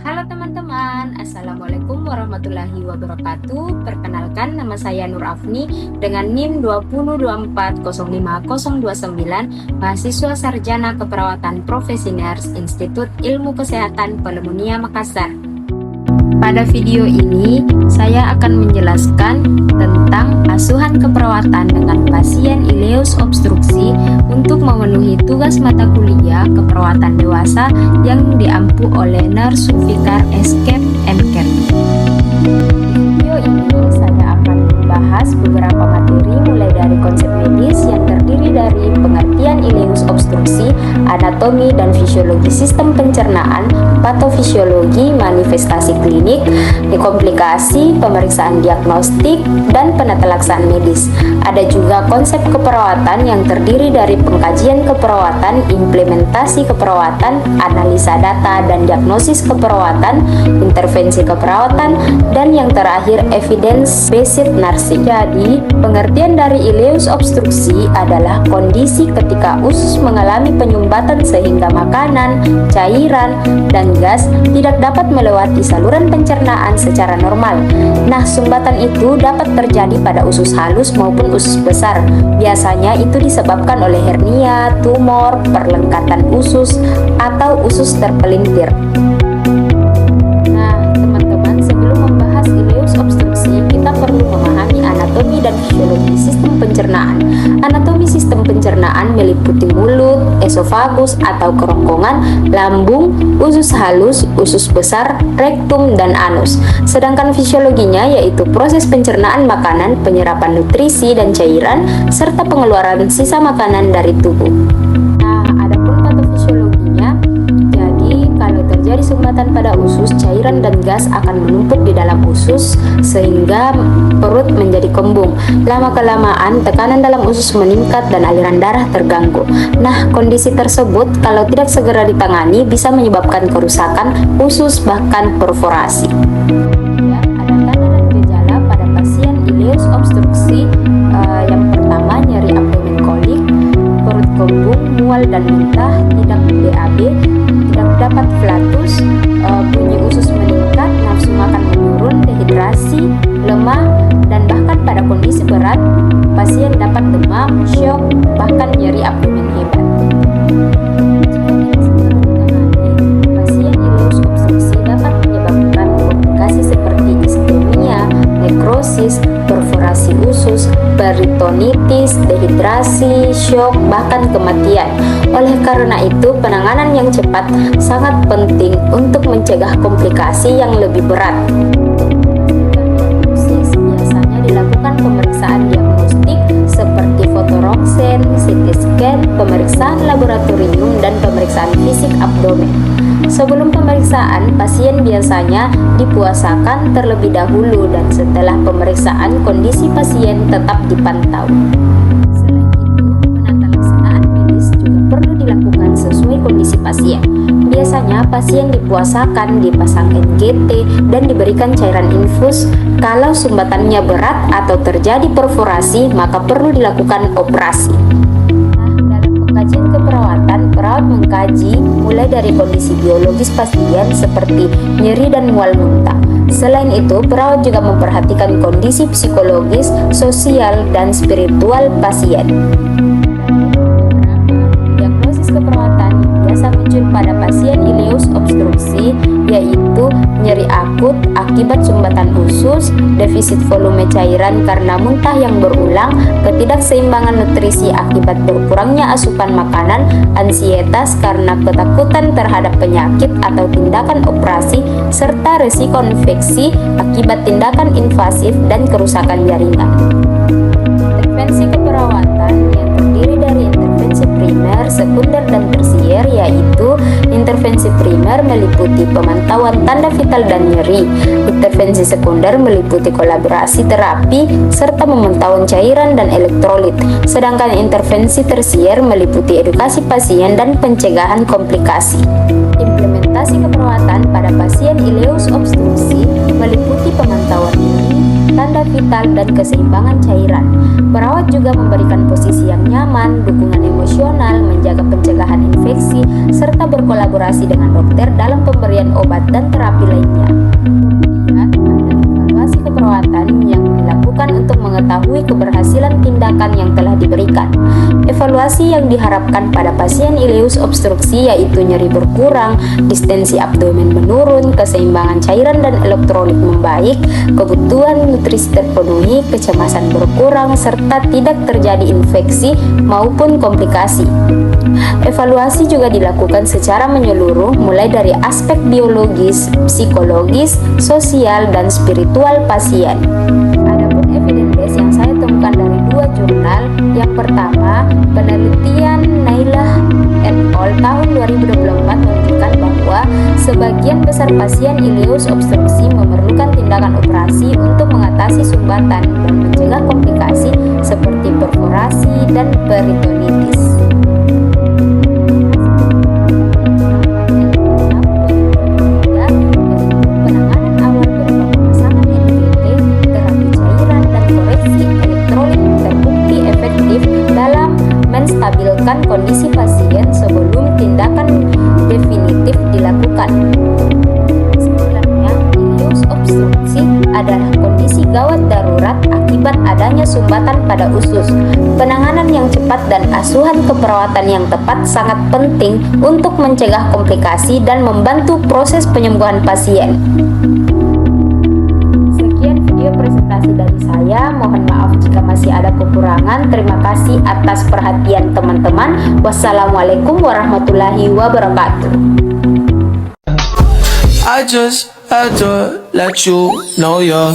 Halo teman-teman, Assalamualaikum warahmatullahi wabarakatuh. Perkenalkan, nama saya Nur Afni dengan NIM 202405029, mahasiswa sarjana keperawatan Profesi Nurse Institut Ilmu Kesehatan Pneumonia Makassar. Pada video ini, saya akan menjelaskan tentang asuhan keperawatan dengan pasien ileus obstruksi untuk memenuhi tugas mata kuliah keperawatan dewasa yang diampu oleh Nurse Fikar Escape MCAT. Di video ini, saya akan membahas beberapa materi mulai dari konsep medis yang terdiri dari pengertian ileus obstruksi, anatomi dan fisiologi sistem pencernaan, patofisiologi, manifestasi klinik, komplikasi, pemeriksaan diagnostik, dan penata laksanaan medis. Ada juga konsep keperawatan yang terdiri dari pengkajian keperawatan, implementasi keperawatan, analisa data dan diagnosis keperawatan, intervensi keperawatan, dan yang terakhir evidence-based nursing. Jadi, pengertian dari ileus obstruksi adalah kondisi ketika usus mengalami penyumbatan sehingga makanan, cairan, dan gas tidak dapat melewati saluran pencernaan secara normal. Nah, sumbatan itu dapat terjadi pada usus halus maupun usus besar. Biasanya itu disebabkan oleh hernia, tumor, perlengkatan usus, atau usus terpelintir. Nah, teman-teman, sebelum membahas ileus obstruksi, kita perlu memahami anatomi dan fisiologi sistem pencernaan. Anatomi sistem pencernaan meliputi mulut, esofagus atau kerongkongan, lambung, usus halus, usus besar, rektum, dan anus. Sedangkan fisiologinya yaitu proses pencernaan makanan, penyerapan nutrisi dan cairan, serta pengeluaran sisa makanan dari tubuh. Nah, adapun patofisiologinya, jadi kalau terjadi sumbatan pada usus, cairan dan gas akan menumpuk di dalam usus sehingga perut menjadi kembung. Lama-kelamaan tekanan dalam usus meningkat dan aliran darah terganggu. Nah, kondisi tersebut kalau tidak segera ditangani bisa menyebabkan kerusakan usus bahkan perforasi. Ya, ada tanda dan gejala pada pasien ileus obstruksi. Yang pertama, nyeri abdomen kolik, perut kembung, mual dan muntah, tidak BAB, tidak dapat flatus, bunyi usus meningkat, nafsu makan menurun, dehidrasi, lemah, dan bahkan pada kondisi berat, pasien dapat demam, syok, bahkan nyeri abdomen hebat. Jika tidak segera ditangani, pasien ileus obstruksi dapat menyebabkan komplikasi seperti iskemia, nekrosis, perforasi usus, peritonitis, dehidrasi, syok, bahkan kematian. Oleh karena itu, penanganan yang cepat sangat penting untuk mencegah komplikasi yang lebih berat. Biasanya dilakukan pemeriksaan diagnostik seperti fotoronsen, CT scan, pemeriksaan laboratorium, dan pemeriksaan fisik abdomen. Sebelum pemeriksaan, pasien biasanya dipuasakan terlebih dahulu dan setelah pemeriksaan kondisi pasien tetap dipantau. Selain itu, penata laksanaan medis juga perlu dilakukan sesuai kondisi pasien. Biasanya pasien dipuasakan, dipasang NGT, dan diberikan cairan infus. Kalau sumbatannya berat atau terjadi perforasi, maka perlu dilakukan operasi. Kajian keperawatan, perawat mengkaji mulai dari kondisi biologis pasien seperti nyeri dan mual muntah. Selain itu, perawat juga memperhatikan kondisi psikologis, sosial, dan spiritual pasien. Diagnosis keperawatan biasa muncul pada pasien ileus obstruksi, yaitu nyeri akut akibat sumbatan usus, defisit volume cairan karena muntah yang berulang, ketidakseimbangan nutrisi akibat berkurangnya asupan makanan, ansietas karena ketakutan terhadap penyakit atau tindakan operasi, serta risiko infeksi akibat tindakan invasif dan kerusakan jaringan. Intervensi keperawatan yang terdiri dari intervensi primer, sekunder, dan tersier, yaitu intervensi primer meliputi pemantauan tanda vital dan nyeri. Intervensi sekunder meliputi kolaborasi terapi serta pemantauan cairan dan elektrolit. Sedangkan intervensi tersier meliputi edukasi pasien dan pencegahan komplikasi. Implementasi keperawatan pada pasien ileus obstruksi meliputi pemantauan nyeri, tanda vital, dan keseimbangan cairan. Perawat juga memberikan posisi yang nyaman, dukungan emosional, menjaga pencegahan infeksi, serta berkolaborasi dengan dokter dalam pemberian obat dan terapi lainnya. Kemudian, ada evaluasi keperawatan yang dilakukan untuk mengetahui keberhasilan tindakan yang telah diberikan. Evaluasi yang diharapkan pada pasien ileus obstruksi yaitu nyeri berkurang, distensi abdomen menurun, keseimbangan cairan dan elektrolit membaik, kebutuhan nutrisi terpenuhi, kecemasan berkurang, serta tidak terjadi infeksi maupun komplikasi. Evaluasi juga dilakukan secara menyeluruh mulai dari aspek biologis, psikologis, sosial, dan spiritual pasien. Adapun evidence base yang saya temukan dari dua jurnal, yang pertama, penelitian Nailah et al. Tahun 2024 menunjukkan bahwa sebagian besar pasien ileus obstruksi memerlukan tindakan operasi untuk mengatasi sumbatan dan mencegah komplikasi seperti perforasi dan peritonitis. Menstabilkan kondisi pasien sebelum tindakan definitif dilakukan. Sebenarnya, ileus obstruksi adalah kondisi gawat darurat akibat adanya sumbatan pada usus. Penanganan yang cepat dan asuhan keperawatan yang tepat sangat penting untuk mencegah komplikasi dan membantu proses penyembuhan pasien. Presentasi dari saya, mohon maaf jika masih ada kekurangan. Terima kasih atas perhatian teman-teman. Wassalamualaikum warahmatullahi wabarakatuh. I just had to let you know you're